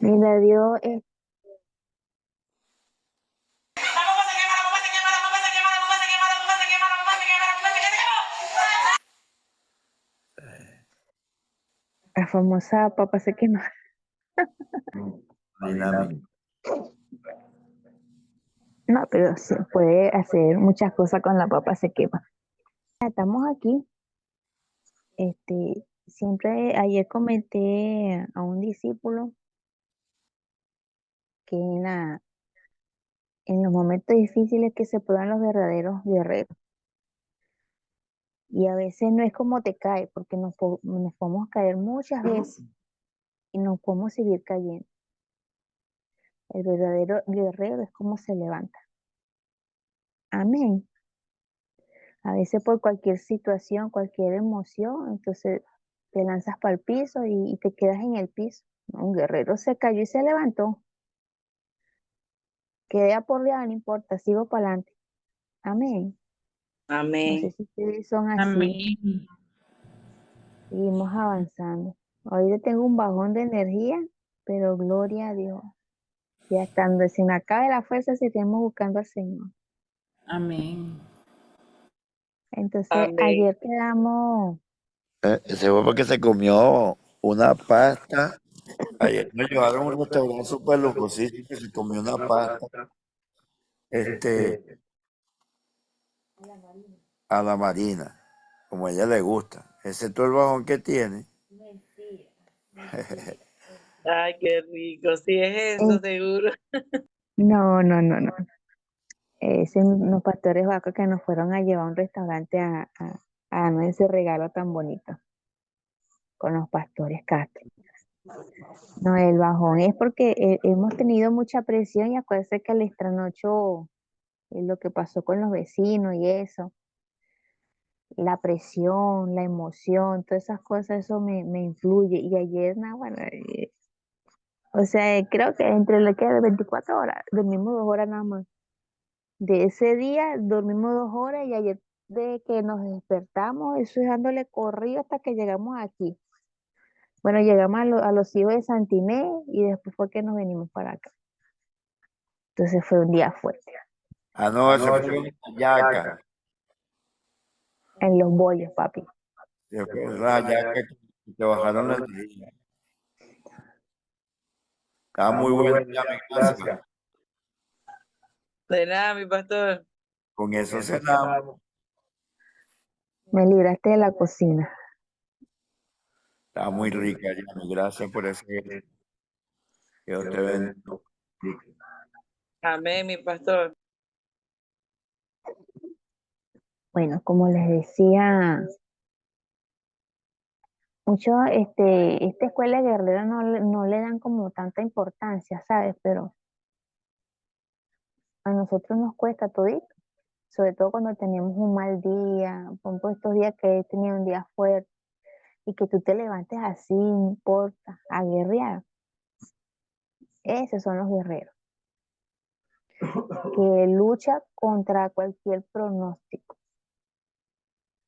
Mira, Dios, la famosa papa se quema. Dinámica. No, pero se puede hacer muchas cosas con la papa se quema. Estamos aquí. Siempre ayer comenté a un discípulo que en los momentos difíciles que se prueban los verdaderos guerreros. Y a veces no es como te cae, porque nos podemos caer muchas veces y nos podemos seguir cayendo. El verdadero guerrero es como se levanta. Amén. A veces por cualquier situación, cualquier emoción, entonces te lanzas para el piso y te quedas en el piso. No, un guerrero se cayó y se levantó. Quedé aporreado, no importa, sigo para adelante. Amén. No sé Amén. si ustedes son así. Amén. Seguimos avanzando. Ahorita tengo un bajón de energía, pero gloria a Dios. Ya estando, se me acabe la fuerza, seguimos buscando al Señor. Amén. Entonces, Amén. ayer quedamos, Ese fue porque se comió una pasta. Ayer nos llevaron a un restaurante súper lujosísimo que se comió una pasta este, a la marina, como a ella le gusta. Ese es todo el bajón que tiene. Ay, qué rico. Si es eh, eso, seguro. no, no, no, no. Los pastores vacos que nos fueron a llevar a un restaurante a darnos ese regalo tan bonito con los pastores Castro. No, el bajón es porque hemos tenido mucha presión y acuérdense que el estranocho, lo que pasó con los vecinos y eso, la presión, la emoción, todas esas cosas, eso me influye. Y ayer, nada, bueno, o sea, creo que entre lo que de 24 horas, dormimos 2 horas nada más. De ese día dormimos 2 horas y ayer de que nos despertamos, eso es dándole corrido hasta que llegamos aquí. Bueno, llegamos a los hijos de Santiné y después fue que nos venimos para acá. Entonces fue un día fuerte. Ah, no, eso fue en Yaca. En los bollos, papi. Después la Yaca que te bajaron la energía. Estaba muy bueno, ya me gracias. De nada, mi pastor. Con eso cenamos. Me libraste de la cocina. Estaba muy rica, ya, gracias por eso. Que Dios te bendiga. Amén, mi pastor. Bueno, como les decía, mucho, esta escuela guerrera no le dan como tanta importancia, ¿sabes? Pero a nosotros nos cuesta todo, sobre todo cuando tenemos un mal día, por ejemplo, estos días que he tenido un día fuerte y que tú te levantes así, no importa, a guerrear. Esos son los guerreros, que lucha contra cualquier pronóstico.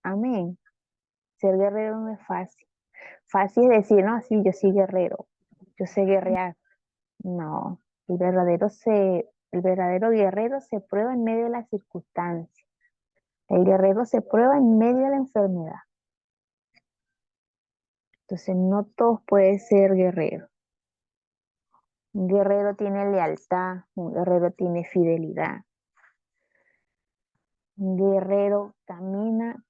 Amén. Ser guerrero no es fácil. Fácil es decir, no, sí, yo soy guerrero, yo sé guerrear. No, el verdadero guerrero se prueba en medio de las circunstancias. El guerrero se prueba en medio de la enfermedad. Entonces, no todos pueden ser guerreros. Un guerrero tiene lealtad, un guerrero tiene fidelidad. Un guerrero camina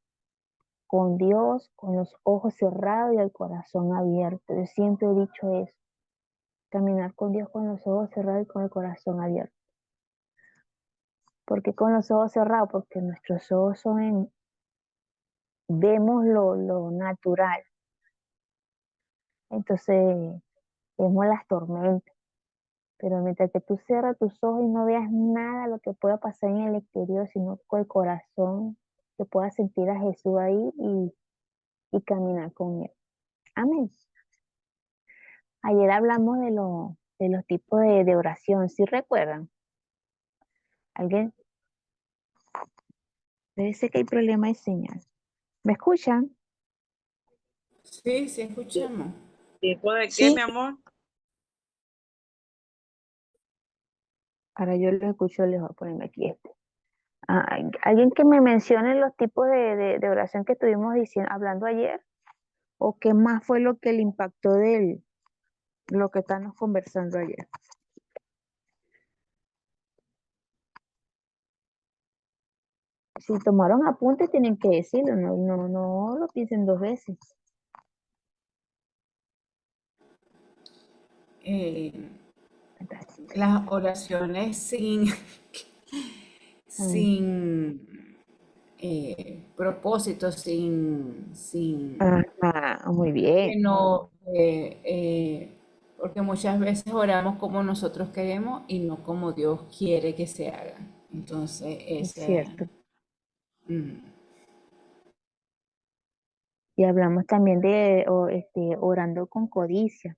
con Dios, con los ojos cerrados y el corazón abierto. Yo siempre he dicho eso, caminar con Dios con los ojos cerrados y con el corazón abierto. ¿Por qué con los ojos cerrados? Porque nuestros ojos vemos lo natural. Entonces, vemos las tormentas. Pero mientras que tú cierras tus ojos y no veas nada de lo que pueda pasar en el exterior, sino con el corazón, que puedas sentir a Jesús ahí y caminar con Él. Amén. Ayer hablamos de los tipos de oración, ¿sí recuerdan? ¿Alguien? Debe ser que hay problema de señal. ¿Me escuchan? Sí, sí, escuchamos. ¿Tipo de qué, Sí. mi amor? Ahora yo lo escucho lejos, voy a ponerme aquí este. Alguien que me mencione los tipos de oración que estuvimos diciendo, hablando ayer, o qué más fue lo que le impactó de él, lo que estábamos conversando ayer. Si tomaron apuntes, tienen que decirlo, no lo piensen dos veces. Las oraciones sin propósito, Ajá, muy bien, que no, porque muchas veces oramos como nosotros queremos y no como Dios quiere que se haga. Entonces, es cierto. mm, Y hablamos también de orando con codicia.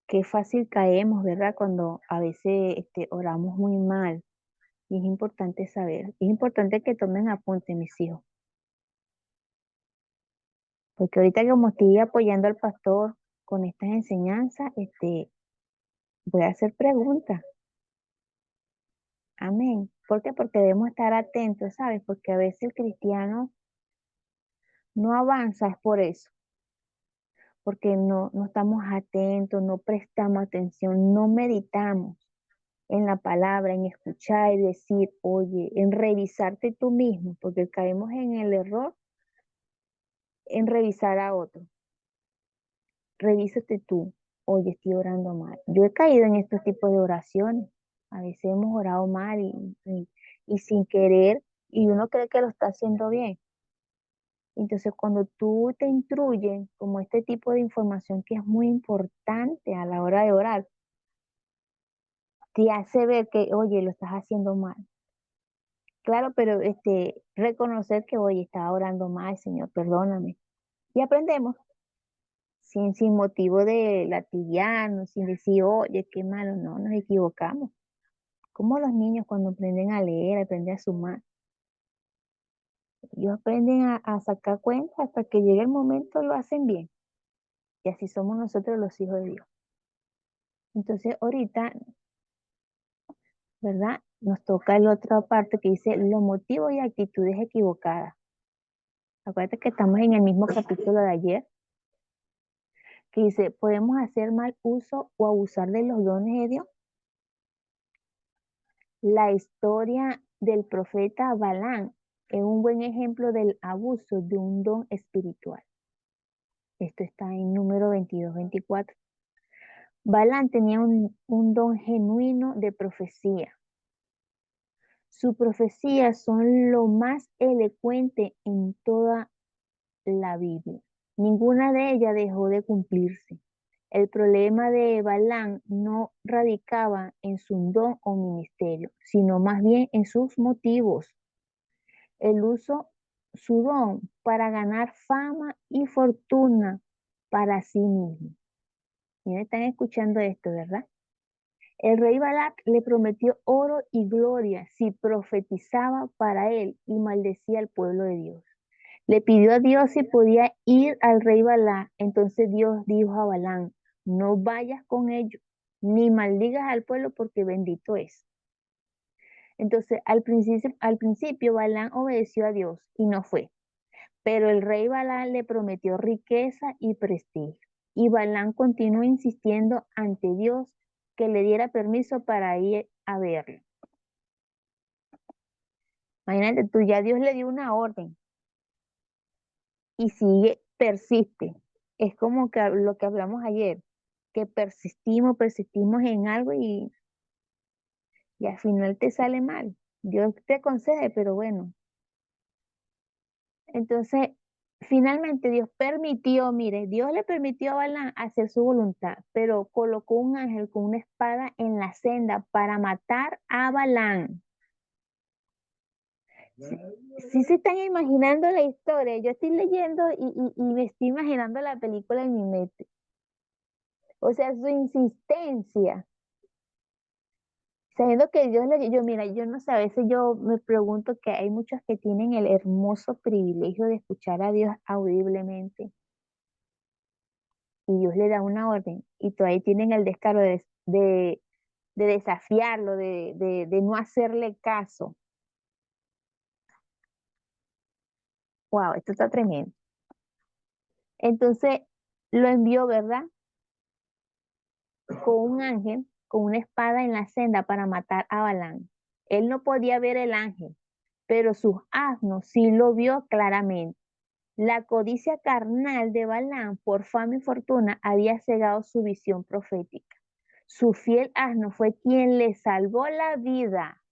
Qué fácil caemos, ¿verdad? Cuando a veces oramos muy mal. Y es importante saber, es importante que tomen apunte, mis hijos. Porque ahorita como estoy apoyando al pastor con estas enseñanzas, voy a hacer preguntas. Amén. ¿Por qué? Porque debemos estar atentos, ¿sabes? Porque a veces el cristiano no avanza, es por eso. Porque no estamos atentos, no prestamos atención, no meditamos en la palabra, en escuchar y decir, oye, en revisarte tú mismo, porque caemos en el error en revisar a otro. Revísate tú, oye, estoy orando mal. Yo he caído en estos tipos de oraciones. A veces hemos orado mal y sin querer, y uno cree que lo está haciendo bien. Entonces, cuando tú te instruyes como este tipo de información que es muy importante a la hora de orar, te hace ver que, oye, lo estás haciendo mal. Claro, pero reconocer que, oye, estaba orando mal, Señor, perdóname. Y aprendemos, sin motivo de latigarnos, sin decir, oye, qué malo, no, nos equivocamos. Como los niños cuando aprenden a leer, aprenden a sumar, ellos aprenden a sacar cuentas hasta que llegue el momento, lo hacen bien. Y así somos nosotros los hijos de Dios. Entonces, ahorita, ¿verdad? Nos toca la otra parte que dice los motivos y actitudes equivocadas. Acuérdate que estamos en el mismo capítulo de ayer, que dice, ¿podemos hacer mal uso o abusar de los dones de Dios? La historia del profeta Balán es un buen ejemplo del abuso de un don espiritual. Esto está en número 22-24. Balán tenía un don genuino de profecía. Sus profecías son lo más elocuente en toda la Biblia. Ninguna de ellas dejó de cumplirse. El problema de Balán no radicaba en su don o ministerio, sino más bien en sus motivos. Él usó su don para ganar fama y fortuna para sí mismo. Miren, están escuchando esto, ¿verdad? El rey Balac le prometió oro y gloria si profetizaba para él y maldecía al pueblo de Dios. Le pidió a Dios si podía ir al rey Balac. Entonces Dios dijo a Balán, no vayas con ellos, ni maldigas al pueblo porque bendito es. Entonces al principio Balán obedeció a Dios y no fue. Pero el rey Balán le prometió riqueza y prestigio. Y Balán continuó insistiendo ante Dios que le diera permiso para ir a verlo. Imagínate tú, ya Dios le dio una orden y persiste. Es como que lo que hablamos ayer, que persistimos en algo y al final te sale mal. Dios te concede, pero bueno. Entonces, finalmente Dios permitió, mire, Dios le permitió a Balaam hacer su voluntad, pero colocó un ángel con una espada en la senda para matar a Balaam. Si se están imaginando la historia, yo estoy leyendo y me estoy imaginando la película en mi mente. O sea, su insistencia, sabiendo que Dios mira, yo no sé, a veces yo me pregunto que hay muchos que tienen el hermoso privilegio de escuchar a Dios audiblemente y Dios le da una orden y todavía tienen el descaro de de desafiarlo, de no hacerle caso. Wow, esto está tremendo. Entonces lo envió, ¿verdad? Con un ángel, con una espada en la senda para matar a Balaam. Él no podía ver el ángel, pero sus asnos sí lo vio claramente. La codicia carnal de Balaam por fama y fortuna había cegado su visión profética. Su fiel asno fue quien le salvó la vida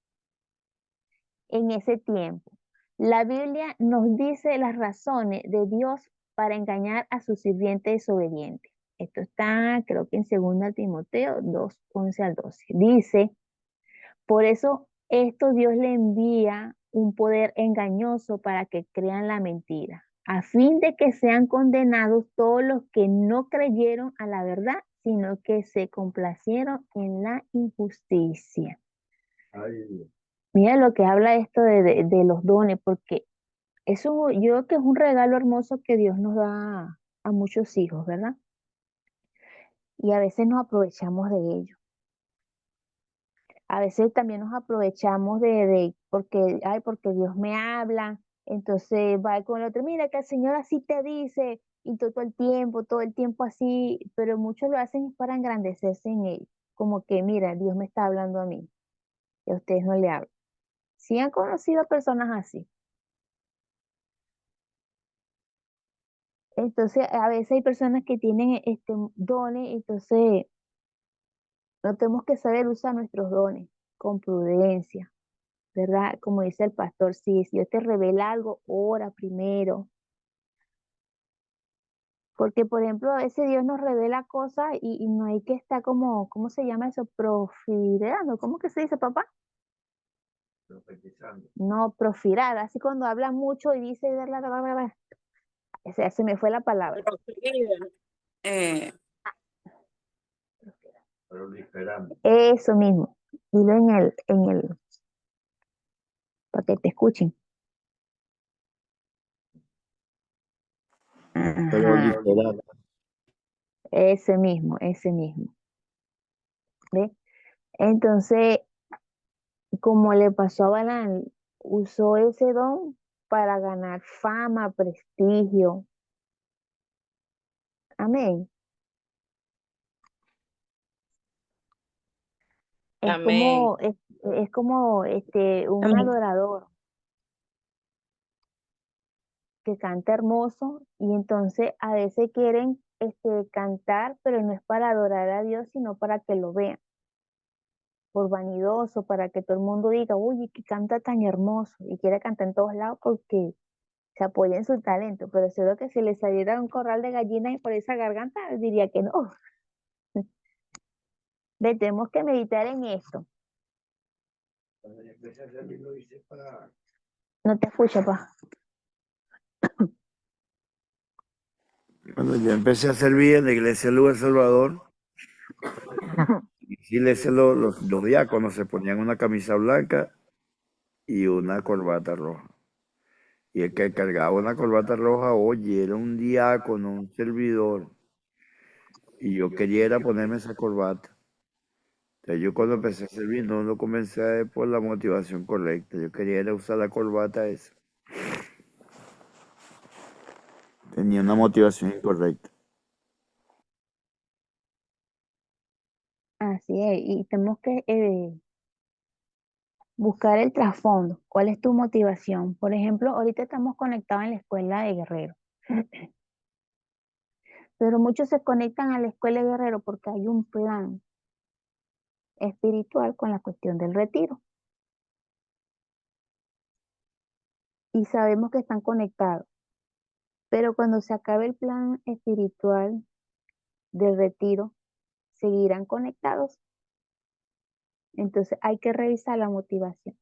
en ese tiempo. La Biblia nos dice las razones de Dios para engañar a su sirviente desobediente. Esto está, creo que en 2 Timoteo 2, 11 al 12. Dice, por eso esto Dios le envía un poder engañoso para que crean la mentira, a fin de que sean condenados todos los que no creyeron a la verdad, sino que se complacieron en la injusticia. Ay, Mira lo que habla esto de los dones, porque eso yo creo que es un regalo hermoso que Dios nos da a muchos hijos, ¿verdad? Y a veces nos aprovechamos de ello. A veces también nos aprovechamos porque Dios me habla, entonces va con el otro, mira que el Señor así te dice, y todo el tiempo así, pero muchos lo hacen para engrandecerse en él, como que, mira, Dios me está hablando a mí, y a ustedes no le hablan. ¿Sí han conocido personas así? Entonces, a veces hay personas que tienen dones, entonces no tenemos que saber usar nuestros dones con prudencia, ¿verdad? Como dice el pastor, si Dios te revela algo, ora primero. Porque, por ejemplo, a veces Dios nos revela cosas y no hay que estar como, ¿cómo se llama eso? Profirando. ¿Cómo que se dice, papá? profetizando. No, profirar. Así cuando habla mucho y dice, se me fue la palabra. Eh, Proliferando. Eso mismo. Dilo para que te escuchen. Ajá. Proliferando. Ese mismo, ese mismo. ¿Ve? Entonces, como le pasó a Balaam, usó ese don para ganar fama, prestigio. Amén. Es amén. como, es como un Amén. adorador que canta hermoso y entonces a veces quieren cantar, pero no es para adorar a Dios, sino para que lo vean, por vanidoso, para que todo el mundo diga, oye, que canta tan hermoso y quiere cantar en todos lados porque se apoya en su talento, pero seguro que si le saliera un corral de gallinas y por esa garganta, diría que no. Tenemos que meditar en esto. Cuando yo empecé a salir, lo hice para... No te escucho, pa. Cuando yo empecé a servir en la iglesia de Lugar Salvador, y los diáconos se ponían una camisa blanca y una corbata roja. Y el que cargaba una corbata roja, oye, era un diácono, un servidor. Y yo quería era ponerme esa corbata. Entonces yo cuando empecé a servir no lo comencé por la motivación correcta. Yo quería era usar la corbata esa. Tenía una motivación incorrecta. Así es, y tenemos que buscar el trasfondo. ¿Cuál es tu motivación? Por ejemplo, ahorita estamos conectados en la escuela de Guerrero, pero muchos se conectan a la escuela de Guerrero porque hay un plan espiritual con la cuestión del retiro y sabemos que están conectados, pero cuando se acabe el plan espiritual del retiro, seguirán conectados. Entonces hay que revisar la motivación.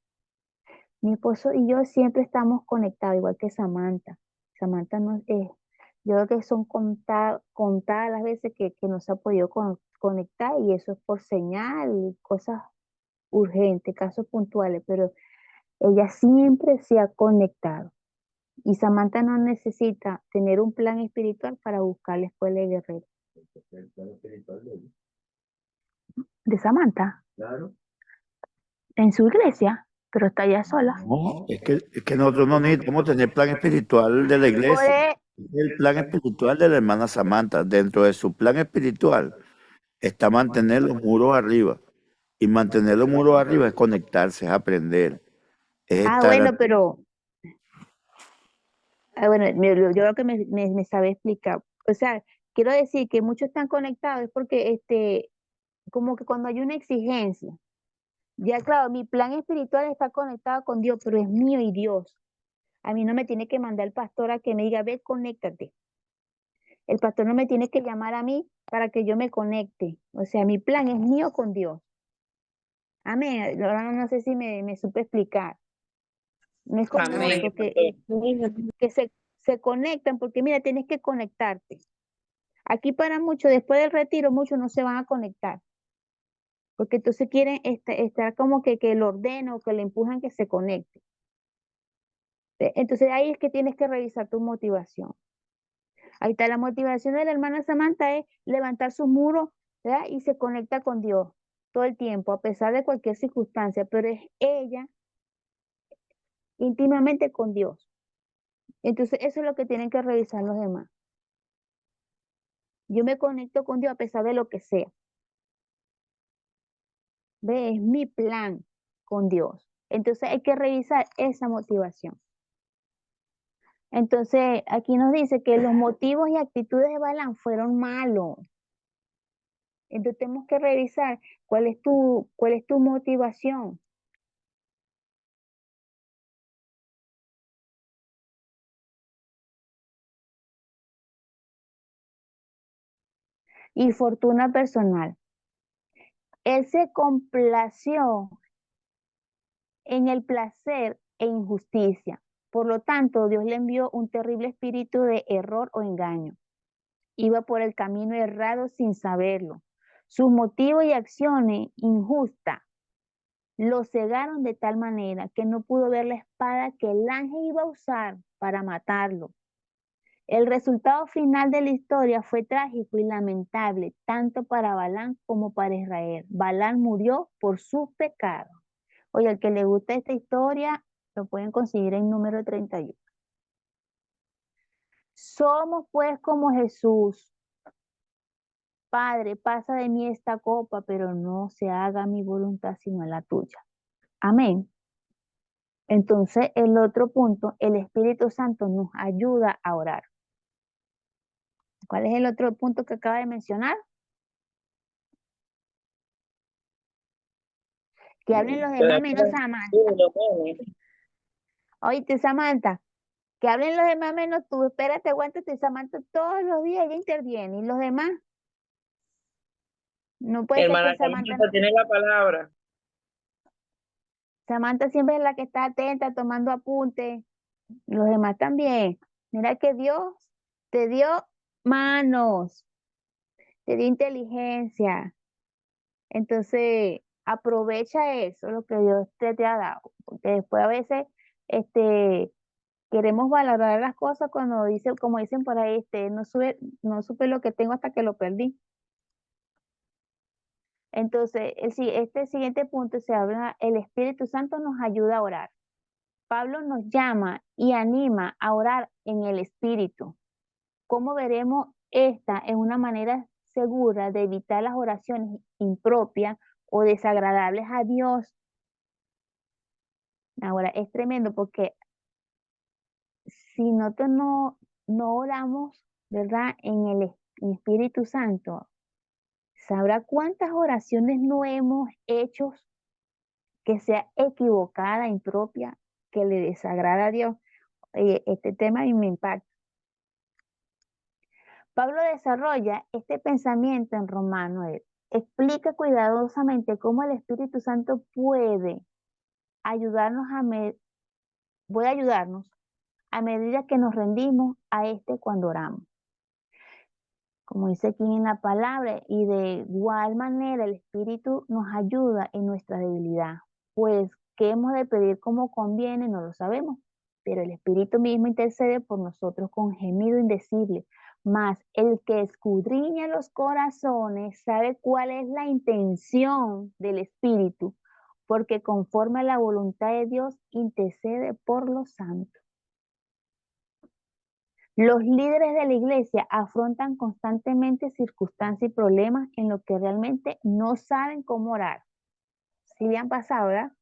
Mi esposo y yo siempre estamos conectados, igual que Samantha. Samantha no es, yo creo que son contadas las veces que no se ha podido conectar y eso es por señal y cosas urgentes, casos puntuales, pero ella siempre se ha conectado. Y Samantha no necesita tener un plan espiritual para buscar la escuela de guerrero. El plan espiritual de él. ¿De Samantha? Claro. En su iglesia, pero está allá sola. No, es que nosotros no necesitamos tener plan espiritual de la Por iglesia. e- Es el plan espiritual de la hermana Samantha. Dentro de su plan espiritual está mantener los muros arriba. Y mantener los muros arriba es conectarse, es aprender, es estar. bueno, pero bueno, yo creo que me sabe explicar. O sea, quiero decir que muchos están conectados es porque como que cuando hay una exigencia, ya claro, mi plan espiritual está conectado con Dios, pero es mío y Dios. A mí no me tiene que mandar el pastor a que me diga, ve, conéctate. El pastor no me tiene que llamar a mí para que yo me conecte. O sea, mi plan es mío con Dios. Amén. Ahora no sé si me supe explicar. No es como Amén. otros que se conectan, porque mira, tienes que conectarte. Aquí para muchos, después del retiro, muchos no se van a conectar, porque entonces quieren estar como que lo ordenen o que le empujan que se conecte. Entonces ahí es que tienes que revisar tu motivación. Ahí está la motivación de la hermana Samantha, es levantar sus muros, ¿verdad? Y se conecta con Dios todo el tiempo, a pesar de cualquier circunstancia, pero es ella íntimamente con Dios. Entonces eso es lo que tienen que revisar los demás. Yo me conecto con Dios a pesar de lo que sea. ¿Ve? Es mi plan con Dios. Entonces hay que revisar esa motivación. Entonces aquí nos dice que los motivos y actitudes de Balaam fueron malos. Entonces tenemos que revisar cuál es tu motivación. Y fortuna personal. Él se complació en el placer e injusticia. Por lo tanto, Dios le envió un terrible espíritu de error o engaño. Iba por el camino errado sin saberlo. Sus motivos y acciones injustas lo cegaron de tal manera que no pudo ver la espada que el ángel iba a usar para matarlo. El resultado final de la historia fue trágico y lamentable, tanto para Balaam como para Israel. Balaam murió por sus pecados. Oye, al que le gusta esta historia, lo pueden conseguir en número 31. Somos pues como Jesús. Padre, pasa de mí esta copa, pero no se haga mi voluntad sino la tuya. Amén. Entonces, el otro punto, el Espíritu Santo nos ayuda a orar. ¿Cuál es el otro punto que acaba de mencionar? Que hablen los demás menos Samantha. Oíste, Samantha, que hablen los demás menos tú. Espérate, aguántate, Samantha, todos los días ella interviene. ¿Y los demás? No puede ser Hermana que Samantha, Carlita tiene la palabra. Samantha siempre es la que está atenta, tomando apuntes. Los demás también. Mira que Dios te dio manos, te dio inteligencia. Entonces, aprovecha eso, lo que Dios te ha dado. Porque después a veces queremos valorar las cosas cuando dice, como dicen por ahí, no supe lo que tengo hasta que lo perdí. Entonces, este siguiente punto se habla, el Espíritu Santo nos ayuda a orar. Pablo nos llama y anima a orar en el Espíritu. ¿Cómo veremos esta es una manera segura de evitar las oraciones impropias o desagradables a Dios? Ahora, es tremendo porque si nosotros no oramos, ¿verdad? En el Espíritu Santo, ¿sabrá cuántas oraciones no hemos hecho que sea equivocada, impropia, que le desagrada a Dios? Este tema a mí me impacta. Pablo desarrolla este pensamiento en Romanos. Él explica cuidadosamente cómo el Espíritu Santo puede ayudarnos a medida que nos rendimos a cuando oramos. Como dice aquí en la palabra, y de igual manera el Espíritu nos ayuda en nuestra debilidad, pues qué hemos de pedir como conviene no lo sabemos, pero el Espíritu mismo intercede por nosotros con gemido indecible, Mas el que escudriña los corazones sabe cuál es la intención del Espíritu, porque conforme a la voluntad de Dios intercede por los santos. Los líderes de la iglesia afrontan constantemente circunstancias y problemas en los que realmente no saben cómo orar. ¿Sí le han pasado, verdad?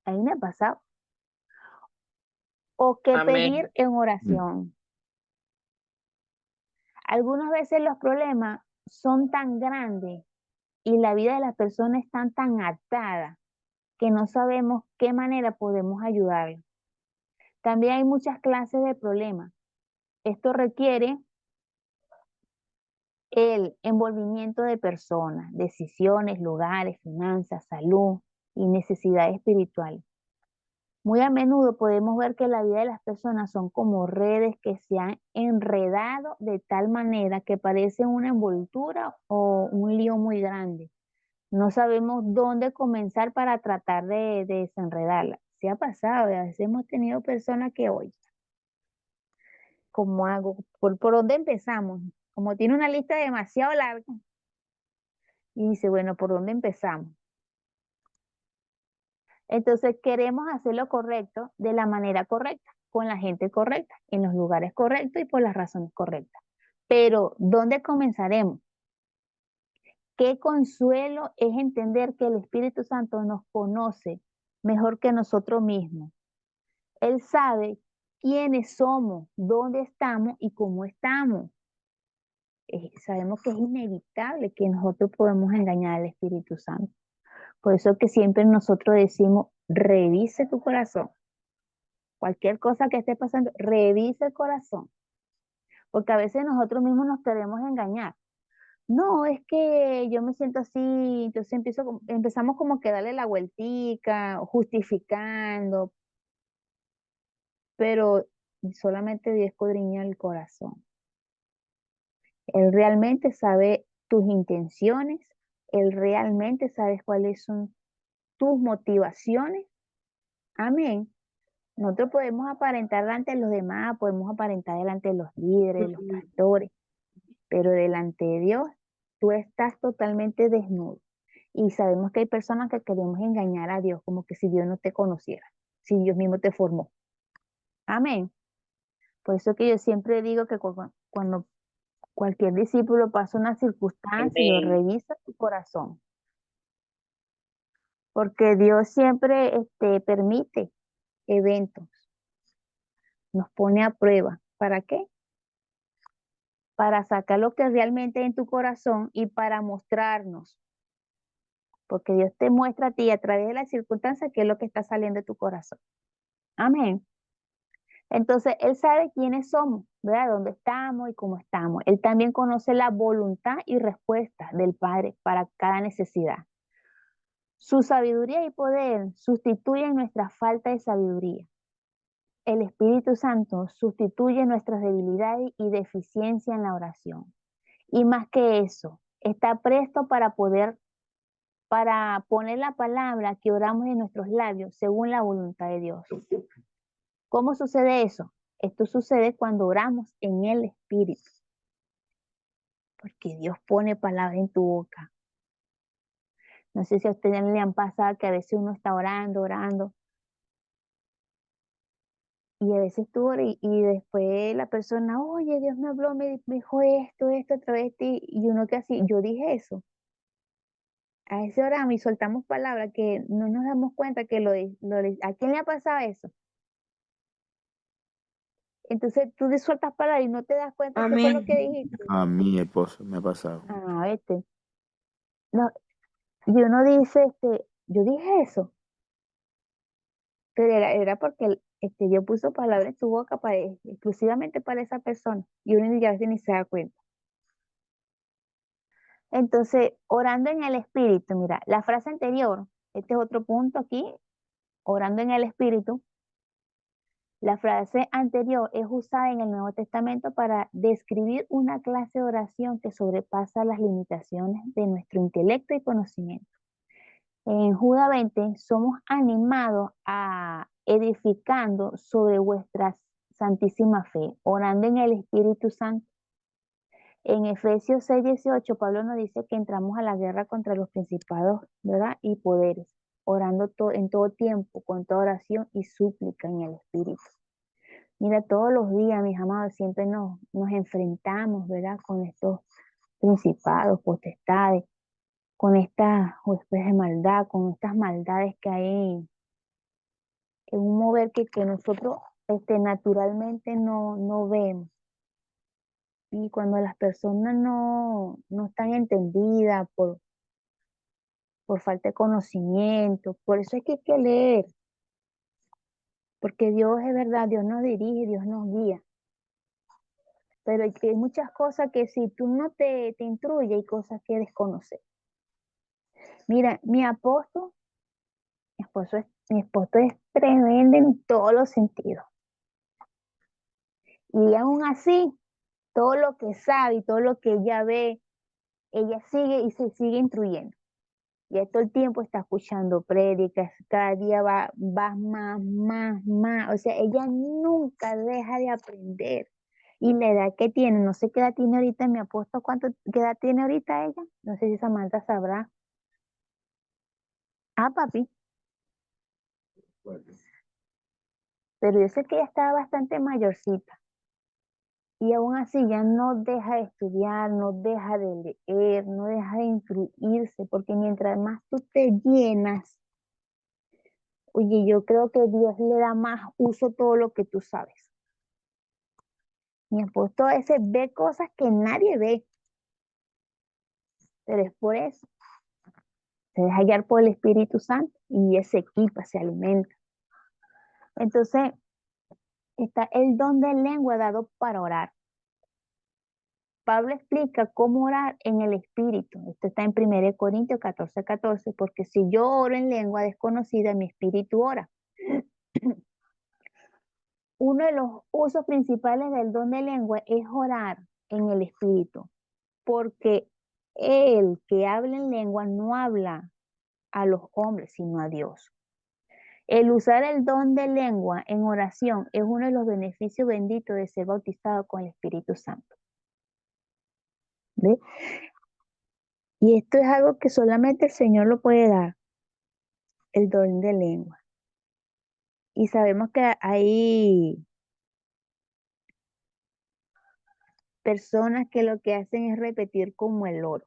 A mí me ha pasado. O qué Amén. pedir en oración. Algunas veces los problemas son tan grandes y la vida de las personas está tan atada que no sabemos qué manera podemos ayudarlas. También hay muchas clases de problemas. Esto requiere el envolvimiento de personas, decisiones, lugares, finanzas, salud y necesidades espirituales. Muy a menudo podemos ver que la vida de las personas son como redes que se han enredado de tal manera que parece una envoltura o un lío muy grande. No sabemos dónde comenzar para tratar de desenredarla. Se ha pasado, y a veces hemos tenido personas que, oye, ¿cómo hago? ¿Por dónde empezamos? Como tiene una lista demasiado larga, y dice, bueno, ¿por dónde empezamos? Entonces queremos hacer lo correcto de la manera correcta, con la gente correcta, en los lugares correctos y por las razones correctas. Pero, ¿dónde comenzaremos? Qué consuelo es entender que el Espíritu Santo nos conoce mejor que nosotros mismos. Él sabe quiénes somos, dónde estamos y cómo estamos. Sabemos que es inevitable que nosotros podemos engañar al Espíritu Santo. Por eso que siempre nosotros decimos, revise tu corazón. Cualquier cosa que esté pasando, revise el corazón. Porque a veces nosotros mismos nos queremos engañar. No, es que yo me siento así, entonces empezamos como que darle la vueltica, justificando, pero solamente Dios escudriña el corazón. Él realmente sabe tus intenciones, Él realmente sabe cuáles son tus motivaciones. Amén. Nosotros podemos aparentar delante de los demás, podemos aparentar delante de los líderes, de los pastores, pero delante de Dios tú estás totalmente desnudo. Y sabemos que hay personas que queremos engañar a Dios, como que si Dios no te conociera, si Dios mismo te formó. Amén. Por eso que yo siempre digo que cuando cualquier discípulo pasa una circunstancia y lo Amén. revisa tu corazón, porque Dios siempre permite eventos, nos pone a prueba. ¿Para qué? Para sacar lo que realmente hay en tu corazón y para mostrarnos, porque Dios te muestra a ti a través de las circunstancias qué es lo que está saliendo de tu corazón. Amén. Entonces, Él sabe quiénes somos, ¿verdad? Dónde estamos y cómo estamos. Él también conoce la voluntad y respuesta del Padre para cada necesidad. Su sabiduría y poder sustituyen nuestra falta de sabiduría. El Espíritu Santo sustituye nuestras debilidades y deficiencia en la oración. Y más que eso, está presto para poner la palabra que oramos en nuestros labios según la voluntad de Dios. ¿Cómo sucede eso? Esto sucede cuando oramos en el Espíritu, porque Dios pone palabra en tu boca. No sé si a ustedes le han pasado que a veces uno está orando, y a veces tú oras y después la persona, oye, Dios me habló, me dijo esto a través de ti, y uno que así, yo dije eso. A veces oramos y soltamos palabras que no nos damos cuenta que ¿a quién le ha pasado eso? Entonces tú sueltas palabras y no te das cuenta qué fue lo Amén. que dijiste. A mi esposa me ha pasado. Ah, vete. No, y uno dice, yo dije eso, pero era porque Dios puso palabras en tu boca exclusivamente para esa persona, y uno ya a veces ni se da cuenta. Entonces, orando en el Espíritu, mira, la frase anterior, este es otro punto aquí, orando en el Espíritu. La frase anterior es usada en el Nuevo Testamento para describir una clase de oración que sobrepasa las limitaciones de nuestro intelecto y conocimiento. En Judas 20 somos animados a edificando sobre vuestras santísima fe, orando en el Espíritu Santo. En Efesios 6:18, Pablo nos dice que entramos a la guerra contra los principados, ¿verdad? Y poderes, orando en todo tiempo, con toda oración y súplica en el Espíritu. Mira, todos los días, mis amados, siempre nos enfrentamos, ¿verdad? Con estos principados, potestades, con estas huestes de maldad, con estas maldades que hay en un mover que nosotros naturalmente no vemos. Y cuando las personas no están entendidas por falta de conocimiento, por eso es que hay que leer, porque Dios es verdad, Dios nos dirige, Dios nos guía. Pero hay muchas cosas que si tú no te instruyes, hay cosas que desconoces. Mira, mi esposo es tremendo en todos los sentidos. Y aún así, todo lo que sabe y todo lo que ella ve, ella sigue y se sigue instruyendo. Y todo el tiempo está escuchando prédicas, cada día va más. O sea, ella nunca deja de aprender. Y la edad que tiene, no sé qué edad tiene ahorita mi apóstol, qué edad tiene ahorita ella. No sé si Samantha sabrá. Ah, papi. Pero yo sé que ella está bastante mayorcita. Y aún así ya no deja de estudiar, no deja de leer, no deja de instruirse, porque mientras más tú te llenas, oye, yo creo que Dios le da más uso a todo lo que tú sabes. Mi apóstol a veces ve cosas que nadie ve, pero es por eso. Se deja guiar por el Espíritu Santo y ese equipa, se alimenta. Entonces, está el don de lengua dado para orar. Pablo explica cómo orar en el Espíritu. Esto está en 1 Corintios 14:14, porque si yo oro en lengua desconocida, mi espíritu ora. Uno de los usos principales del don de lengua es orar en el Espíritu, porque el que habla en lengua no habla a los hombres, sino a Dios. El usar el don de lengua en oración es uno de los beneficios benditos de ser bautizado con el Espíritu Santo. ¿Ve? Y esto es algo que solamente el Señor lo puede dar, el don de lengua. Y sabemos que hay personas que lo que hacen es repetir como el oro,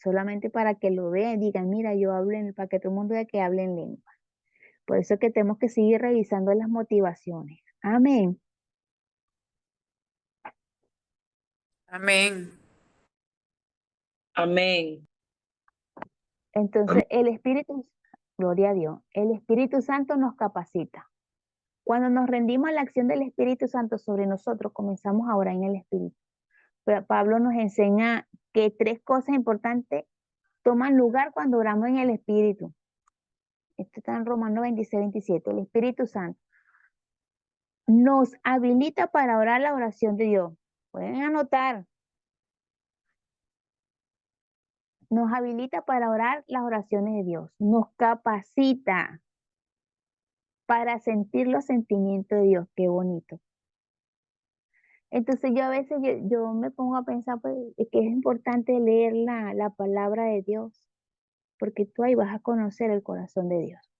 solamente para que lo vean y digan, mira, yo hablo para que todo el mundo vea que hable en lengua. Por eso es que tenemos que seguir revisando las motivaciones. Amén. Amén. Amén. Entonces, gloria a Dios, el Espíritu Santo nos capacita. Cuando nos rendimos a la acción del Espíritu Santo sobre nosotros, comenzamos a orar en el Espíritu. Pero Pablo nos enseña que 3 cosas importantes toman lugar cuando oramos en el Espíritu. Esto está en Romanos 26:27. El Espíritu Santo nos habilita para orar la oración de Dios. Pueden anotar. Nos habilita para orar las oraciones de Dios. Nos capacita para sentir los sentimientos de Dios. Qué bonito. Entonces yo a veces yo me pongo a pensar pues, que es importante leer la palabra de Dios, porque tú ahí vas a conocer el corazón de Dios.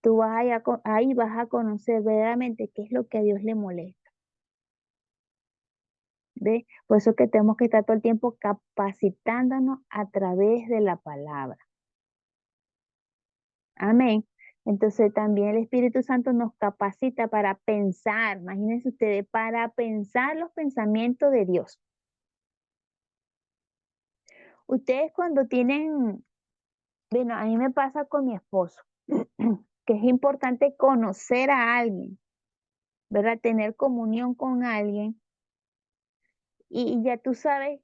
Tú ahí vas a conocer verdaderamente qué es lo que a Dios le molesta. ¿Ve? Por eso que tenemos que estar todo el tiempo capacitándonos a través de la palabra. Amén. Entonces también el Espíritu Santo nos capacita para pensar, imagínense ustedes, para pensar los pensamientos de Dios. Ustedes cuando tienen, bueno, a mí me pasa con mi esposo, que es importante conocer a alguien, ¿verdad? Tener comunión con alguien. Y ya tú sabes,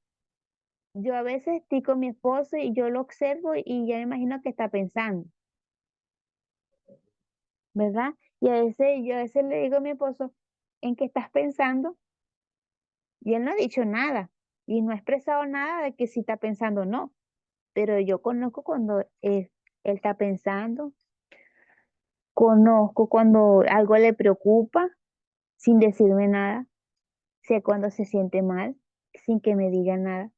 yo a veces estoy con mi esposo y yo lo observo y ya me imagino que está pensando, ¿verdad? Y yo a veces le digo a mi esposo, ¿en qué estás pensando? Y él no ha dicho nada y no ha expresado nada de que si está pensando o no, pero yo conozco cuando él está pensando, conozco cuando algo le preocupa, sin decirme nada. Sé cuando se siente mal, sin que me diga nada.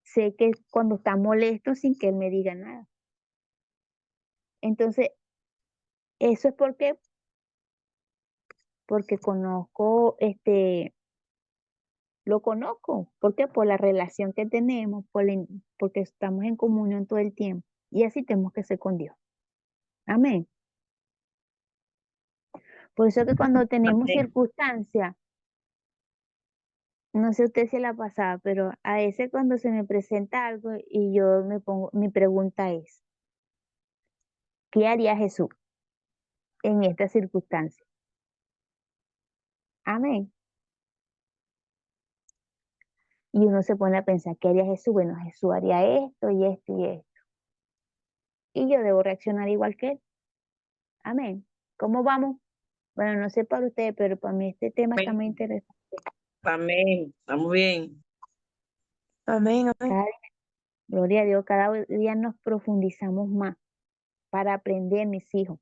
Sé que cuando está molesto, sin que él me diga nada. Entonces, eso es porque conozco, lo conozco. ¿Por qué? Por la relación que tenemos, porque estamos en comunión todo el tiempo. Y así tenemos que ser con Dios. Amén. Por eso que cuando tenemos Amén. circunstancias, no sé usted si la pasaba, pero a veces cuando se me presenta algo y yo me pongo, mi pregunta es, ¿qué haría Jesús en esta circunstancia? Amén. Y uno se pone a pensar, ¿qué haría Jesús? Bueno, Jesús haría esto y esto y esto. Y yo debo reaccionar igual que él. Amén. ¿Cómo vamos? Bueno, no sé para usted, pero para mí este tema está muy Amén. interesante. Amén. Estamos bien. Amén, amén. Cada día, gloria a Dios, cada día nos profundizamos más para aprender, mis hijos,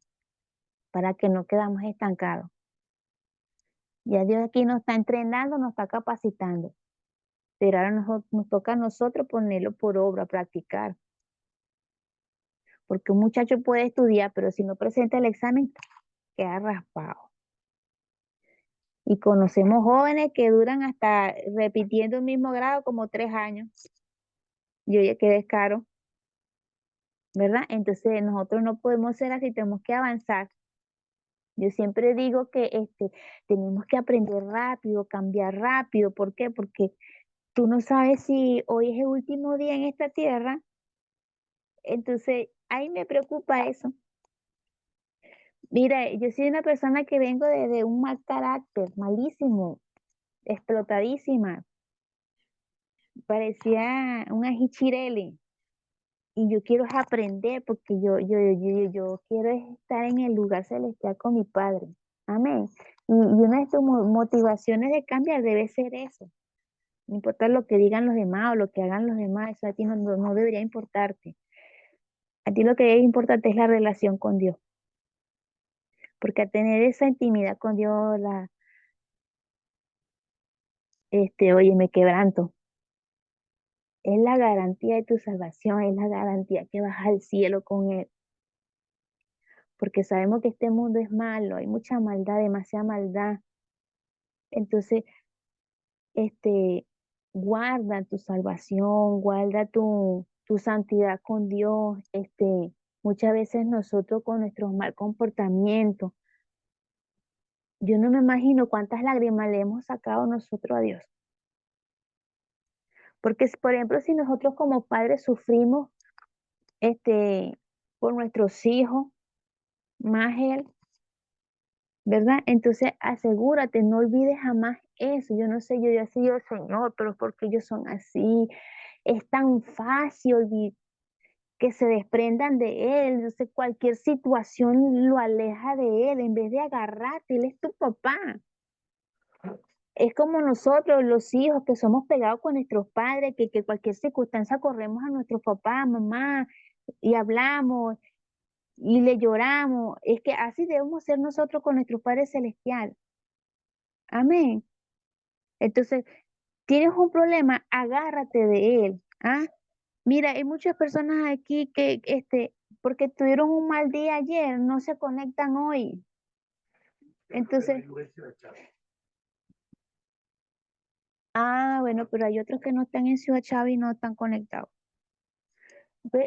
para que no quedamos estancados. Ya Dios aquí nos está entrenando, nos está capacitando, pero ahora nos toca a nosotros ponerlo por obra, practicar. Porque un muchacho puede estudiar, pero si no presenta el examen, queda raspado. Y conocemos jóvenes que duran hasta repitiendo el mismo grado como 3 años. Yo ya quedé caro, ¿verdad? Entonces nosotros no podemos ser así, tenemos que avanzar. Yo siempre digo que tenemos que aprender rápido, cambiar rápido. ¿Por qué? Porque tú no sabes si hoy es el último día en esta tierra. Entonces, ahí me preocupa eso. Mira, yo soy una persona que vengo de un mal carácter, malísimo, explotadísima. Parecía un ajichirele. Y yo quiero es aprender porque yo quiero es estar en el lugar celestial con mi Padre. Amén. Y una de tus motivaciones de cambiar debe ser eso. No importa lo que digan los demás o lo que hagan los demás, eso a ti no debería importarte. A ti lo que debe importarte es la relación con Dios. Porque al tener esa intimidad con Dios, oye, me quebranto. Es la garantía de tu salvación, es la garantía que vas al cielo con Él. Porque sabemos que este mundo es malo, hay mucha maldad, demasiada maldad. Entonces, este, guarda tu salvación, guarda tu santidad con Dios. Muchas veces nosotros con nuestros mal comportamientos, yo no me imagino cuántas lágrimas le hemos sacado nosotros a Dios. Porque, por ejemplo, si nosotros como padres sufrimos por nuestros hijos, más Él, ¿verdad? Entonces asegúrate, no olvides jamás eso. Yo no sé, yo he sido Señor, pero porque ellos son así. Es tan fácil que se desprendan de Él. Entonces cualquier situación lo aleja de Él en vez de agarrarte. Él es tu papá. Es como nosotros, los hijos, que somos pegados con nuestros padres, que cualquier circunstancia corremos a nuestros papás, mamá, y hablamos y le lloramos. Es que así debemos ser nosotros con nuestro Padre Celestial. Amén. Entonces, tienes un problema, agárrate de él. ¿Ah? Mira, hay muchas personas aquí que, porque tuvieron un mal día ayer, no se conectan hoy. Entonces, bueno, pero hay otros que no están en Ciudad Chávez y no están conectados.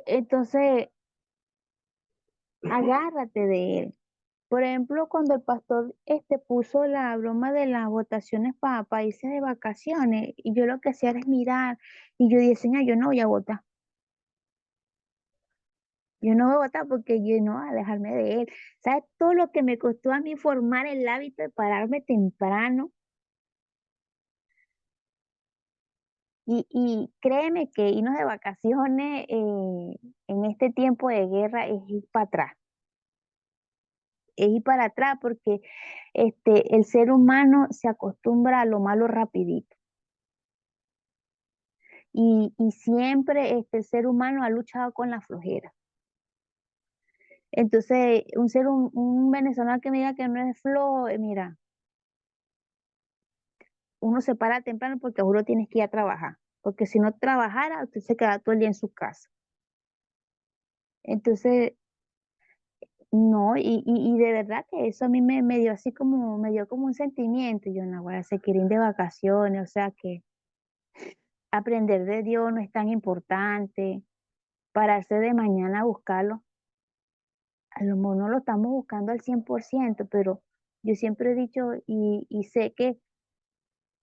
Entonces, agárrate de él. Por ejemplo, cuando el pastor puso la broma de las votaciones para países de vacaciones, y yo lo que hacía era mirar, y yo decía, "Señor, yo no voy a votar. Yo no voy a votar porque yo no voy a alejarme de él. ¿Sabes todo lo que me costó a mí formar el hábito de pararme temprano? Y créeme que irnos de vacaciones en este tiempo de guerra es ir para atrás. Es ir para atrás porque el ser humano se acostumbra a lo malo rapidito. Y siempre el ser humano ha luchado con la flojera. Entonces, un venezolano que me diga que no es flojo, mira, uno se para temprano porque uno tienes que ir a trabajar. Porque si no trabajara, usted se queda todo el día en su casa. Entonces, no, y de verdad que eso a mí me dio así como, me dio como un sentimiento. Yo, no, bueno, se quieren ir de vacaciones, o sea que aprender de Dios no es tan importante. Pararse de mañana a buscarlo. A lo mejor no lo estamos buscando al 100%, pero yo siempre he dicho y sé que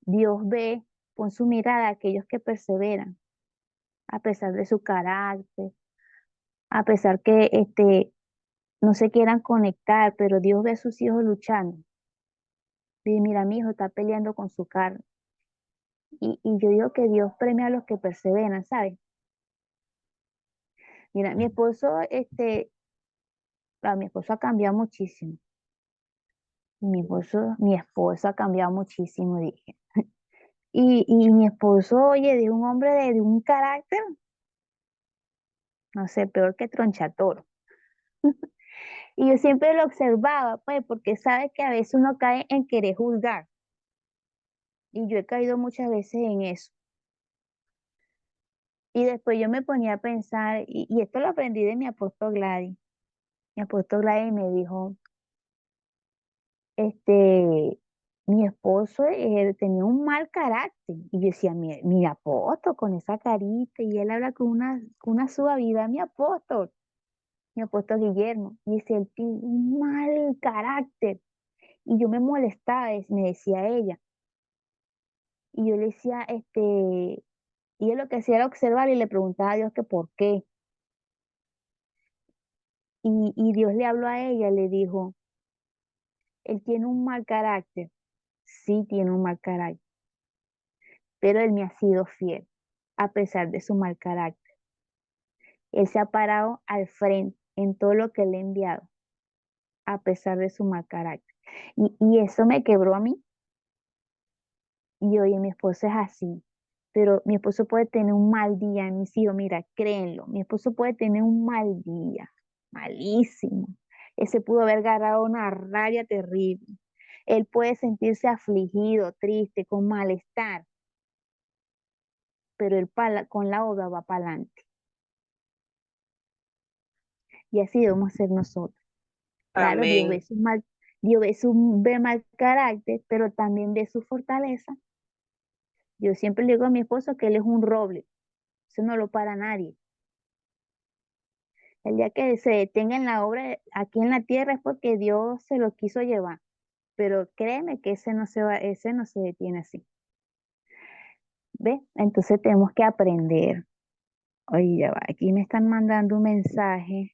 Dios ve con su mirada a aquellos que perseveran, a pesar de su carácter, a pesar que no se quieran conectar, pero Dios ve a sus hijos luchando. Y mira, mi hijo está peleando con su carne. Y yo digo que Dios premia a los que perseveran, ¿sabes? Mira, mi esposo ha cambiado muchísimo. Mi esposo ha cambiado muchísimo, dije. Y mi esposo, oye, de un hombre de un carácter, no sé, peor que tronchatoro. Y yo siempre lo observaba, pues, porque sabe que a veces uno cae en querer juzgar. Y yo he caído muchas veces en eso. Y después yo me ponía a pensar, y esto lo aprendí de mi apóstol Gladys. Mi apóstol Gladys me dijo, mi esposo tenía un mal carácter. Y yo decía, mi apóstol con esa carita, y él habla con una suavidad, mi apóstol Guillermo. Y dice, él tiene un mal carácter. Y yo me molestaba, me decía ella. Y yo le decía, y él lo que hacía era observar y le preguntaba a Dios que por qué. Y Dios le habló a ella, le dijo, él tiene un mal carácter. Sí, tiene un mal carácter, pero él me ha sido fiel, a pesar de su mal carácter. Él se ha parado al frente en todo lo que le he enviado, a pesar de su mal carácter. Y eso me quebró a mí. Y oye, mi esposo es así, pero mi esposo puede tener un mal día, mis hijos, mira, créenlo, mi esposo puede tener un mal día, malísimo. Ese pudo haber agarrado una rabia terrible. Él puede sentirse afligido, triste, con malestar, pero él con la obra va para adelante. Y así debemos ser nosotros. Claro, Amén. Dios ve mal carácter, pero también ve su fortaleza. Yo siempre le digo a mi esposo que él es un roble, eso no lo para nadie. El día que se detenga en la obra aquí en la tierra es porque Dios se lo quiso llevar. Pero créeme que ese no se detiene así. ¿Ves? Entonces tenemos que aprender. Oye, ya va, aquí me están mandando un mensaje.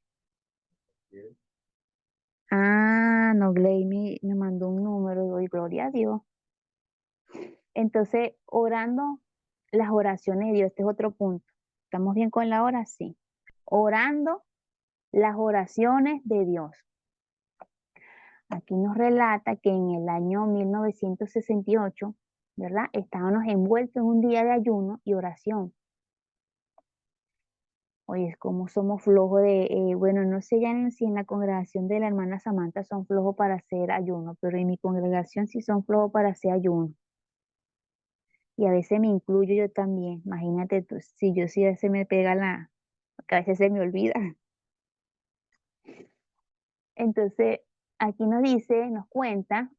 Ah, no, Gley me mandó un número y doy gloria a Dios. Entonces, orando las oraciones de Dios, este es otro punto. ¿Estamos bien con la hora? Sí. Orando las oraciones de Dios. Aquí nos relata que en el año 1968, ¿verdad? Estábamos envueltos en un día de ayuno y oración. Oye, como somos flojos bueno, no sé ya si en la congregación de la hermana Samantha son flojos para hacer ayuno, pero en mi congregación sí son flojos para hacer ayuno. Y a veces me incluyo yo también. Imagínate tú, si yo sí a veces me pega que a veces se me olvida. Entonces, aquí nos cuenta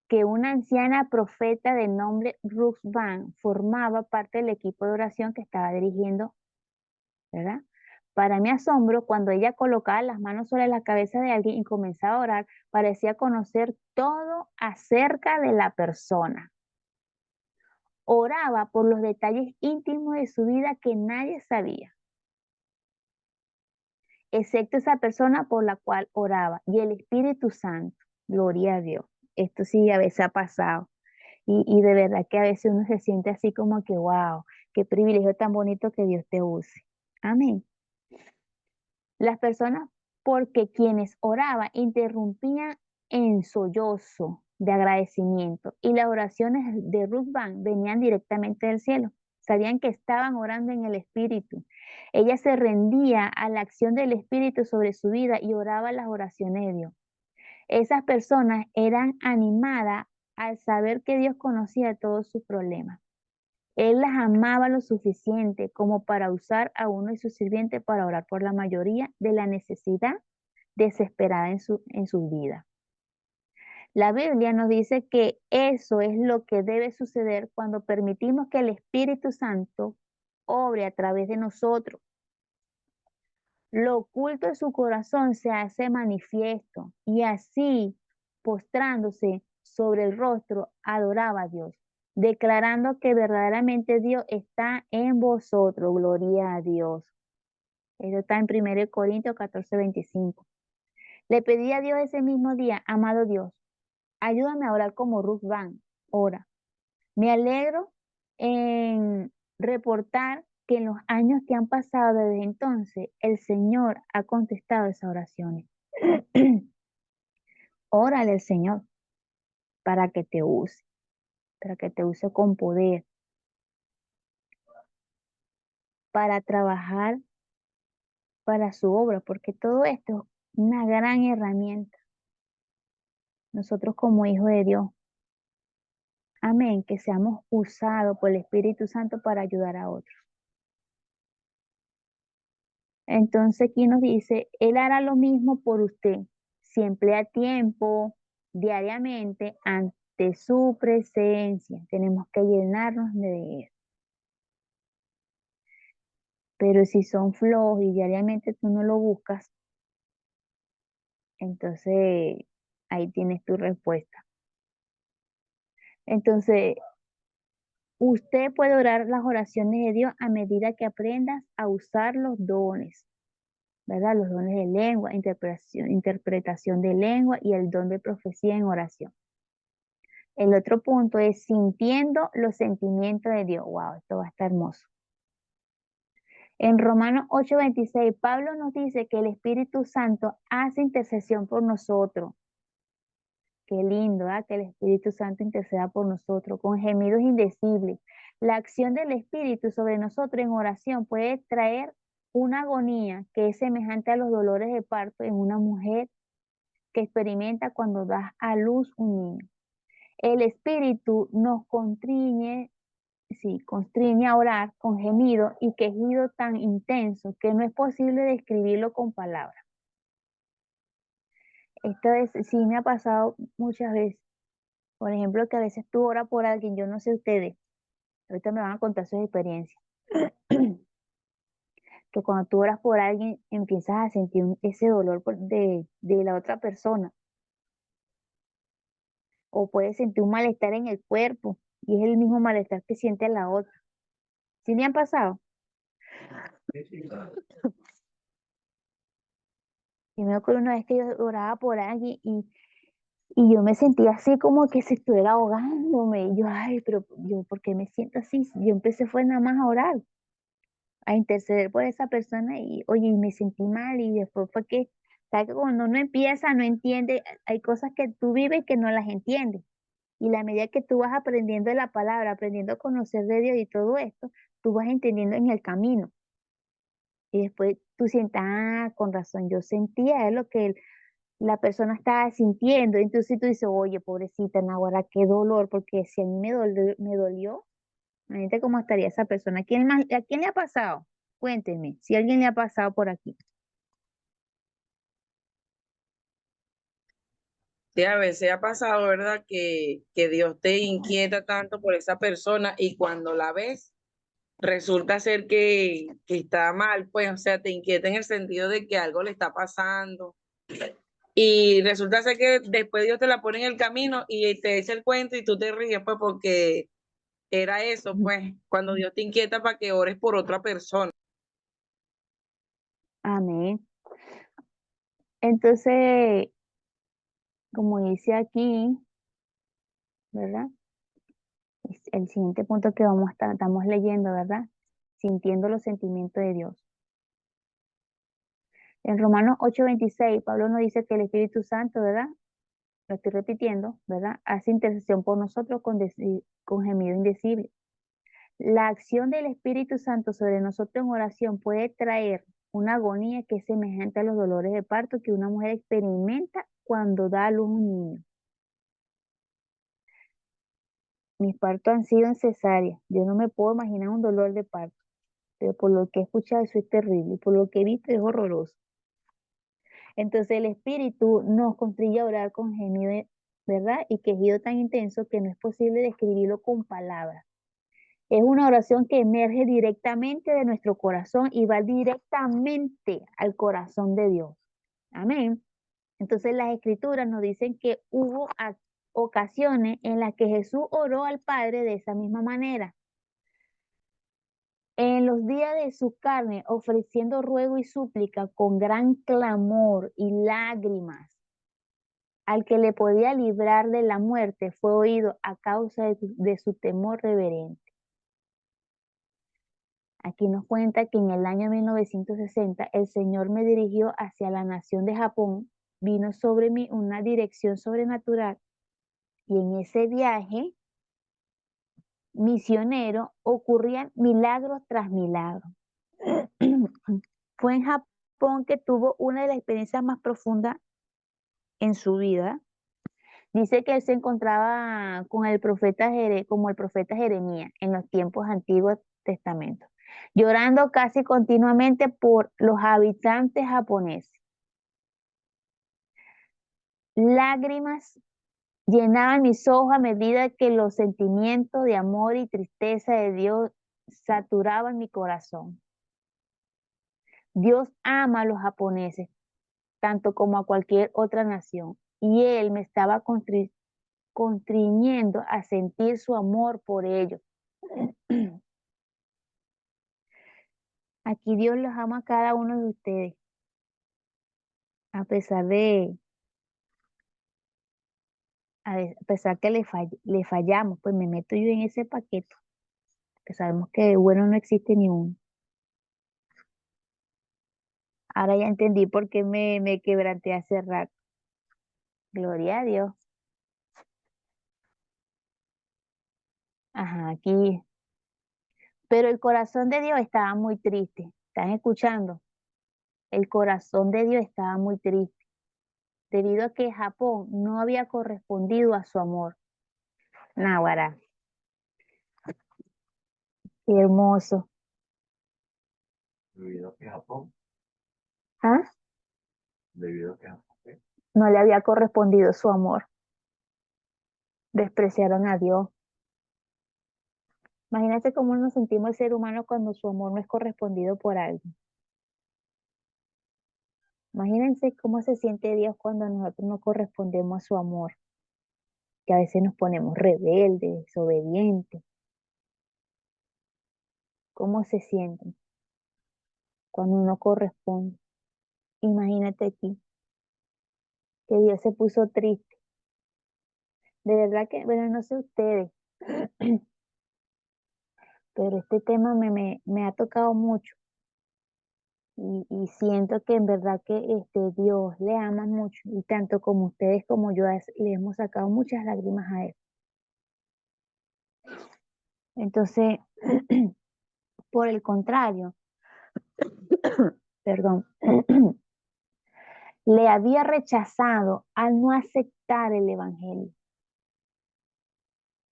que una anciana profeta de nombre Ruth Van formaba parte del equipo de oración que estaba dirigiendo, ¿verdad? Para mi asombro, cuando ella colocaba las manos sobre la cabeza de alguien y comenzaba a orar, parecía conocer todo acerca de la persona. Oraba por los detalles íntimos de su vida que nadie sabía, excepto esa persona por la cual oraba, y el Espíritu Santo. Gloria a Dios. Esto sí a veces ha pasado. Y de verdad que a veces uno se siente así como que, wow, qué privilegio tan bonito que Dios te use. Amén. Las personas, porque quienes oraban, interrumpían en sollozo de agradecimiento y las oraciones de Ruth Van venían directamente del cielo. Sabían que estaban orando en el Espíritu. Ella se rendía a la acción del Espíritu sobre su vida y oraba las oraciones de Dios. Esas personas eran animadas al saber que Dios conocía todos sus problemas. Él las amaba lo suficiente como para usar a uno de sus sirvientes para orar por la mayoría de la necesidad desesperada en su vida. La Biblia nos dice que eso es lo que debe suceder cuando permitimos que el Espíritu Santo obre a través de nosotros. Lo oculto de su corazón se hace manifiesto y así, postrándose sobre el rostro, adoraba a Dios, declarando que verdaderamente Dios está en vosotros. Gloria a Dios. Eso está en 1 Corintios 14:25. Le pedí a Dios ese mismo día, amado Dios, ayúdame a orar como Ruth Van ora. Me alegro en reportar que en los años que han pasado desde entonces, el Señor ha contestado esas oraciones. Órale al Señor para que te use con poder, para trabajar para su obra, porque todo esto es una gran herramienta. Nosotros como hijos de Dios, amén, que seamos usados por el Espíritu Santo para ayudar a otros. Entonces aquí nos dice, Él hará lo mismo por usted, si emplea tiempo diariamente ante su presencia. Tenemos que llenarnos de Él. Pero si son flojos y diariamente tú no lo buscas, entonces ahí tienes tu respuesta. Entonces, usted puede orar las oraciones de Dios a medida que aprendas a usar los dones, ¿verdad? Los dones de lengua, interpretación de lengua y el don de profecía en oración. El otro punto es sintiendo los sentimientos de Dios. Wow, esto va a estar hermoso. En Romanos 8:26, Pablo nos dice que el Espíritu Santo hace intercesión por nosotros. Qué lindo, ¿verdad? Que el Espíritu Santo interceda por nosotros con gemidos indecibles. La acción del Espíritu sobre nosotros en oración puede traer una agonía que es semejante a los dolores de parto en una mujer que experimenta cuando da a luz un niño. El Espíritu nos constriñe a orar con gemido y quejido tan intenso que no es posible describirlo con palabras. Sí me ha pasado muchas veces. Por ejemplo, que a veces tú oras por alguien, yo no sé ustedes, ahorita me van a contar sus experiencias, que cuando tú oras por alguien empiezas a sentir ese dolor de la otra persona, o puedes sentir un malestar en el cuerpo, y es el mismo malestar que siente la otra. ¿Sí me han pasado? Y me acuerdo una vez que yo oraba por alguien y yo me sentía así como que se estuviera ahogándome. Y yo, ay, pero yo, ¿por qué me siento así? Yo empecé fue nada más a orar, a interceder por esa persona y, oye, y me sentí mal y después fue que, ¿sabes? Que cuando uno empieza, no entiende, hay cosas que tú vives que no las entiendes. Y la medida que tú vas aprendiendo de la palabra, aprendiendo a conocer de Dios y todo esto, tú vas entendiendo en el camino. Y después tú sientes, ah, con razón, yo sentía lo que la persona estaba sintiendo. Entonces tú dices, oye, pobrecita, Naguará, qué dolor, porque si a mí me dolió, imagínate cómo estaría esa persona. ¿A quién le ha pasado? Cuéntenme, si a alguien le ha pasado por aquí. Sí, a veces ha pasado, ¿verdad? Que Dios te inquieta tanto por esa persona y cuando la ves, resulta ser que está mal, pues, o sea, te inquieta en el sentido de que algo le está pasando. Y resulta ser que después Dios te la pone en el camino y te dice el cuento y tú te ríes, pues, porque era eso, pues, cuando Dios te inquieta para que ores por otra persona. Amén. Entonces, como dice aquí, ¿verdad? Es el siguiente punto que estamos leyendo, ¿verdad? Sintiendo los sentimientos de Dios. En Romanos 8:26, Pablo nos dice que el Espíritu Santo, ¿verdad? Lo estoy repitiendo, ¿verdad? Hace intercesión por nosotros con gemido indecible. La acción del Espíritu Santo sobre nosotros en oración puede traer una agonía que es semejante a los dolores de parto que una mujer experimenta cuando da a luz un niño. Mis partos han sido en cesárea. Yo no me puedo imaginar un dolor de parto, pero por lo que he escuchado eso es terrible, y por lo que he visto es horroroso. Entonces el Espíritu nos constriñe a orar con gemido, ¿verdad? Y quejido tan intenso que no es posible describirlo con palabras. Es una oración que emerge directamente de nuestro corazón y va directamente al corazón de Dios. Amén. Entonces las escrituras nos dicen que hubo ocasiones en las que Jesús oró al Padre de esa misma manera. En los días de su carne, ofreciendo ruego y súplica con gran clamor y lágrimas, al que le podía librar de la muerte, fue oído a causa de su temor reverente. Aquí nos cuenta que en el año 1960 el Señor me dirigió hacia la nación de Japón, vino sobre mí una dirección sobrenatural y en ese viaje misionero ocurrían milagros tras milagros. Fue en Japón que tuvo una de las experiencias más profundas en su vida. Dice que él se encontraba con el profeta como el profeta Jeremías en los tiempos antiguos testamentos, llorando casi continuamente por los habitantes japoneses. Lágrimas llenaban mis ojos a medida que los sentimientos de amor y tristeza de Dios saturaban mi corazón. Dios ama a los japoneses, tanto como a cualquier otra nación, y Él me estaba constriñendo a sentir su amor por ellos. Aquí Dios los ama a cada uno de ustedes, a pesar a pesar que le fallamos, pues me meto yo en ese paquete, que sabemos que de bueno no existe ni uno. Ahora ya entendí por qué me quebranté hace rato. Gloria a Dios. Ajá, aquí. Pero el corazón de Dios estaba muy triste. ¿Están escuchando? El corazón de Dios estaba muy triste, debido a que Japón no había correspondido a su amor. Náguara, qué hermoso. Debido a que Japón, ¿Ah? debido a que Japón, ¿qué? No le había correspondido su amor. Despreciaron a Dios. Imagínense cómo nos sentimos el ser humano cuando su amor no es correspondido por alguien. Imagínense cómo se siente Dios cuando nosotros no correspondemos a su amor, que a veces nos ponemos rebeldes, desobedientes. ¿Cómo se sienten cuando uno corresponde? Imagínate aquí, que Dios se puso triste. De verdad que, bueno, no sé ustedes, pero este tema me ha tocado mucho. Y siento que en verdad que Dios le ama mucho, y tanto como ustedes como yo le hemos sacado muchas lágrimas a Él. Entonces, por el contrario, perdón, le había rechazado al no aceptar el Evangelio.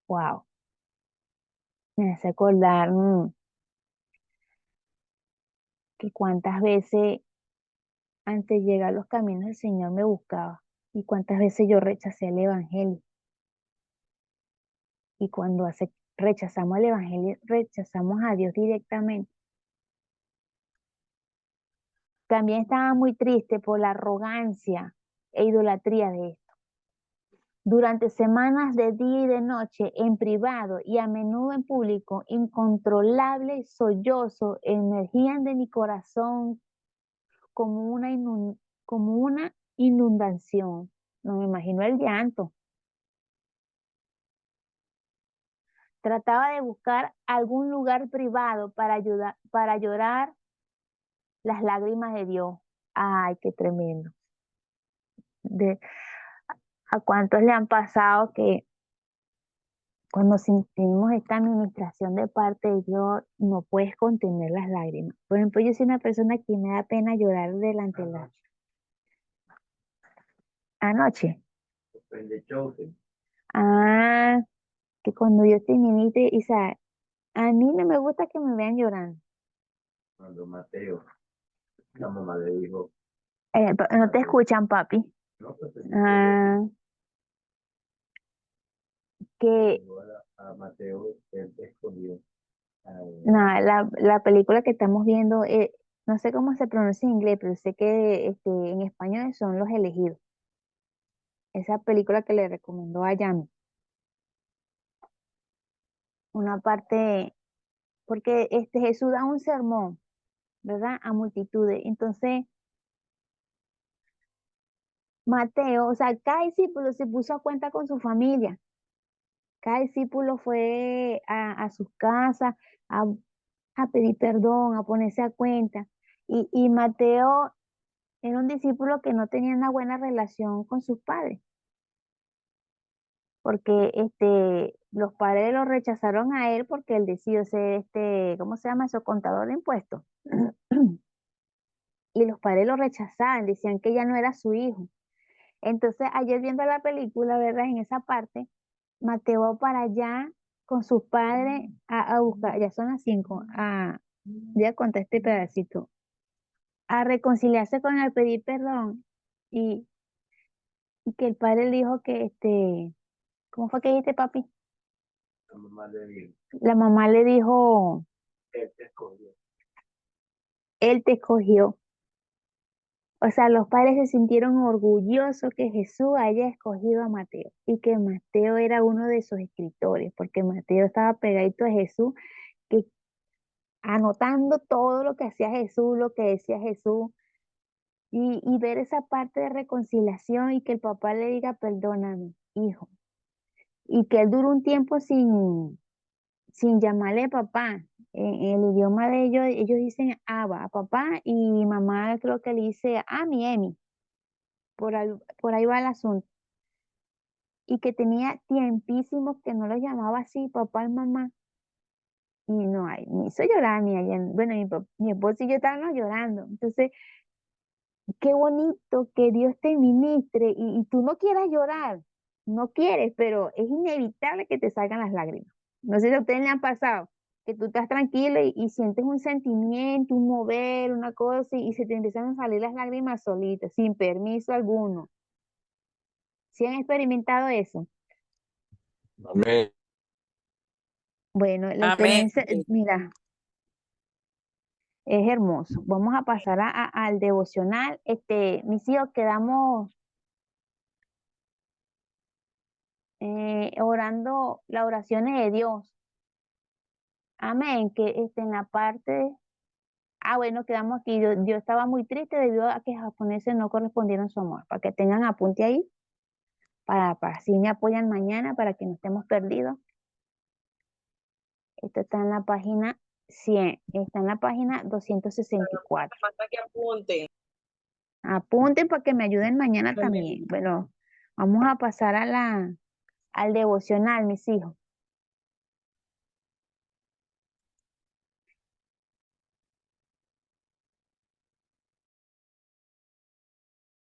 Wow, me hace acordar que cuántas veces antes de llegar a los caminos el Señor me buscaba y cuántas veces yo rechacé el Evangelio. Y cuando rechazamos el Evangelio, rechazamos a Dios directamente. También estaba muy triste por la arrogancia e idolatría de esto. Durante semanas de día y de noche, en privado y a menudo en público, incontrolables sollozos emergían de mi corazón como una inundación. No me imagino el llanto. Trataba de buscar algún lugar privado para llorar las lágrimas de Dios. Ay, qué tremendo. ¿A cuántos le han pasado que cuando sentimos esta administración de parte de Dios, no puedes contener las lágrimas? Por ejemplo, yo soy una persona que me da pena llorar delante de la anoche? Depende de choque. Ah, que cuando Dios te ministre, o sea, a mí no me gusta que me vean llorando. Cuando Mateo, la mamá le dijo, No te escuchan, papi. no, pues Ah, que a Mateo, él escondió. nada, la película que estamos viendo, no sé cómo se pronuncia en inglés, pero sé que en español son Los Elegidos. Esa película que le recomendó a Yami. Una parte, porque Jesús da un sermón, ¿verdad? A multitudes. Entonces, Mateo, o sea, cada discípulo se puso a cuenta con su familia. Cada discípulo fue a sus casas a, a pedir perdón, a ponerse a cuenta. Y Mateo era un discípulo que no tenía una buena relación con sus padres, porque los padres lo rechazaron a él porque él decidió ser ¿cómo se llama eso? Contador de impuestos. Y los padres lo rechazaban, decían que ya no era su hijo. Entonces, ayer viendo la película, ¿verdad? En esa parte, Mateo va para allá con sus padres a buscar, ya son las 5, ya conté este pedacito, a reconciliarse con él, pedir perdón. Y, y que el padre le dijo que, ¿cómo fue que dijiste, papi? La mamá le dijo, La mamá le dijo, él te escogió. él te escogió. O sea, los padres se sintieron orgullosos que Jesús haya escogido a Mateo y que Mateo era uno de sus escritores, porque Mateo estaba pegadito a Jesús, que anotando todo lo que hacía Jesús, lo que decía Jesús, y ver esa parte de reconciliación y que el papá le diga, perdóname, hijo, y que él duró un tiempo sin llamarle papá. En el idioma de ellos dicen Abba, a papá, y mamá creo que le dice Ami, Emi. Por ahí va el asunto. Y que tenía tiempísimos que no los llamaba así, papá y mamá. Y no hay, me hizo llorar, bueno, mi esposo y yo estábamos llorando. Entonces, qué bonito que Dios te ministre y tú no quieras llorar, no quieres, pero es inevitable que te salgan las lágrimas. No sé si a ustedes le han pasado, que tú estás tranquilo y sientes un sentimiento, un mover, una cosa, y se te empiezan a salir las lágrimas solitas, sin permiso alguno. ¿Sí han experimentado eso? Amén. Bueno, la Amén. experiencia, mira, es hermoso. Vamos a pasar al devocional. Mis hijos quedamos orando las oraciones de Dios. Amén. Que en la parte, bueno, quedamos aquí. Yo estaba muy triste debido a que los japoneses no correspondieron su amor. Para que tengan apunte ahí, para si me apoyan mañana, para que no estemos perdidos. Esto está en la página 100, está en la página 264. Falta que apunte. Apunten para que me ayuden mañana Amén. también. Bueno, vamos a pasar al devocional, mis hijos.